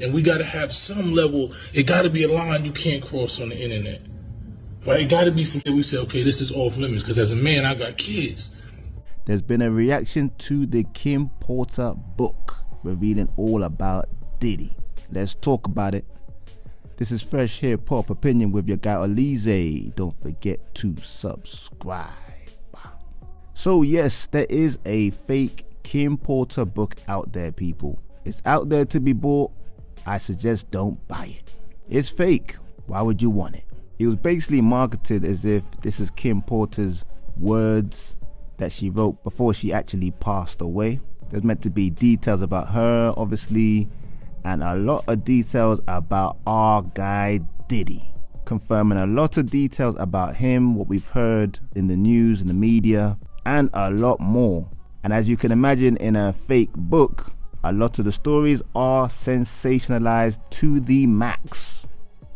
And we got to have some level, it got to be a line you can't cross on the internet. Right? It got to be something we say, okay, this is off limits, because as a man, I got kids. There's been a reaction to the Kim Porter book, revealing all about Diddy. Let's talk about it. This is Fresh Hiphop Opinion with your guy Olize. Don't forget to subscribe. So yes, there is a fake Kim Porter book out there, people. It's out there to be bought. I suggest don't buy it. It's fake. Why would you want it? It was basically marketed as if this is Kim Porter's words that she wrote before she actually passed away. There's meant to be details about her, obviously, and a lot of details about our guy Diddy, confirming a lot of details about him, what we've heard in the news and the media, and a lot more. And as you can imagine, in a fake book, a lot of the stories are sensationalized to the max.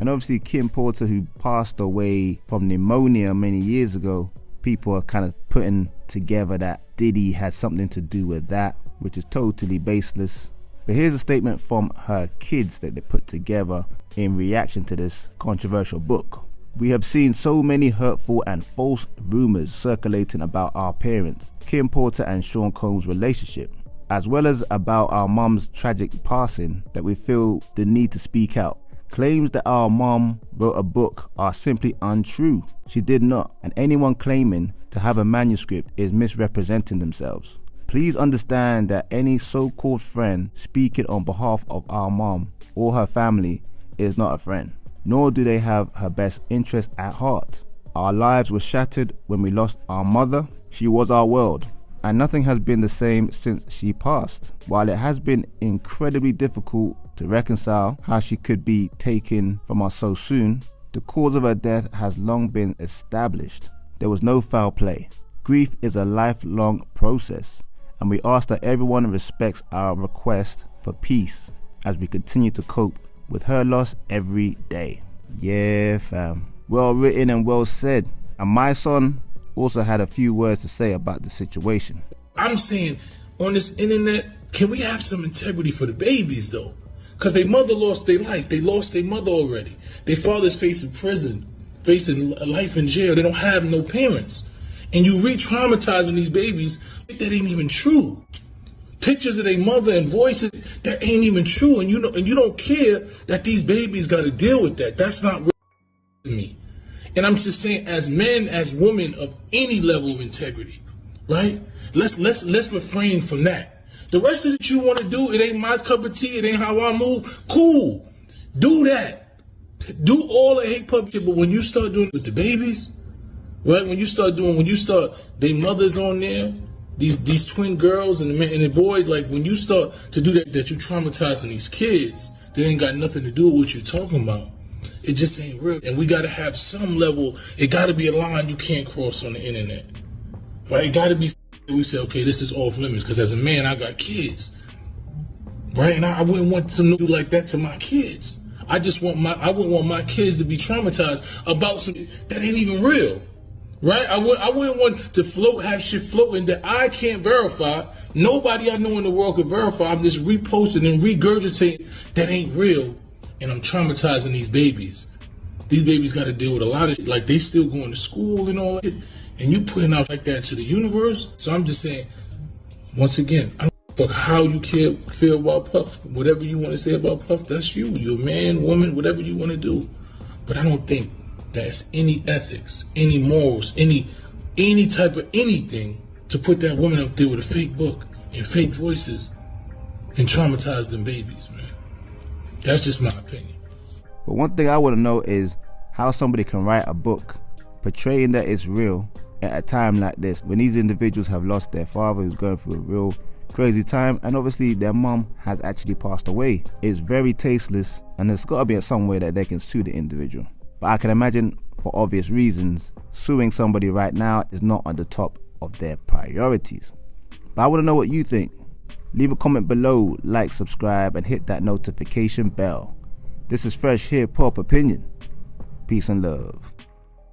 And obviously Kim Porter, who passed away from pneumonia many years ago, people are kind of putting together that Diddy had something to do with that, which is totally baseless. But here's a statement from her kids that they put together in reaction to this controversial book. We have seen so many hurtful and false rumors circulating about our parents, Kim Porter and Sean Combs' relationship, as well as about our mom's tragic passing, that we feel the need to speak out. Claims that our mom wrote a book are simply untrue. She did not, and anyone claiming to have a manuscript is misrepresenting themselves. Please understand that any so-called friend speaking on behalf of our mom or her family is not a friend, nor do they have her best interest at heart. Our lives were shattered when we lost our mother. She was our world, and nothing has been the same since she passed. While it has been incredibly difficult to reconcile how she could be taken from us so soon, the cause of her death has long been established. There was no foul play. Grief is a lifelong process, and we ask that everyone respects our request for peace as we continue to cope with her loss every day. Yeah, fam. Well written and well said. And my son also had a few words to say about the situation. I'm saying, on this internet, can we have some integrity for the babies, though? Because their mother lost their life. They lost their mother already. Their father's facing prison, facing a life in jail. They don't have no parents. And you re-traumatizing these babies, that ain't even true. Pictures of their mother and voices, that ain't even true. And you don't care that these babies got to deal with that. That's not real to me. And I'm just saying, as men, as women of any level of integrity, right? Let's refrain from that. The rest of it you want to do, it ain't my cup of tea, it ain't how I move. Cool. Do that. Do all the hate pub shit, but when you start doing it with the babies, right? When you start, they mothers on there, these twin girls and the boys, like when you start to do that you traumatizing these kids, they ain't got nothing to do with what you're talking about. It just ain't real. And we got to have some level, it got to be a line you can't cross on the internet. Right? It got to be, we say, okay, this is off limits, because as a man, I got kids. Right? And I wouldn't want to do like that to my kids. I wouldn't want my kids to be traumatized about something that ain't even real. Right? I wouldn't want to have shit floating that I can't verify. Nobody I know in the world can verify. I'm just reposting and regurgitating that ain't real. And I'm traumatizing these babies. These babies got to deal with a lot of shit. Like, they still going to school and all that. And you putting out like that to the universe. So I'm just saying, once again, I don't fuck how you feel about Puff. Whatever you want to say about Puff, that's you. You're a man, woman, whatever you want to do. But I don't think there's any ethics, any morals, any type of anything to put that woman up there with a fake book and fake voices and traumatize them babies, man. That's just my opinion. But one thing I want to know is how somebody can write a book portraying that it's real at a time like this, when these individuals have lost their father who's going through a real crazy time, and obviously their mom has actually passed away. It's very tasteless, and there's got to be some way that they can sue the individual. But I can imagine, for obvious reasons, suing somebody right now is not on the top of their priorities. But I want to know what you think. Leave a comment below, like, subscribe, and hit that notification bell. This is Fresh Hiphop Opinion. Peace and love.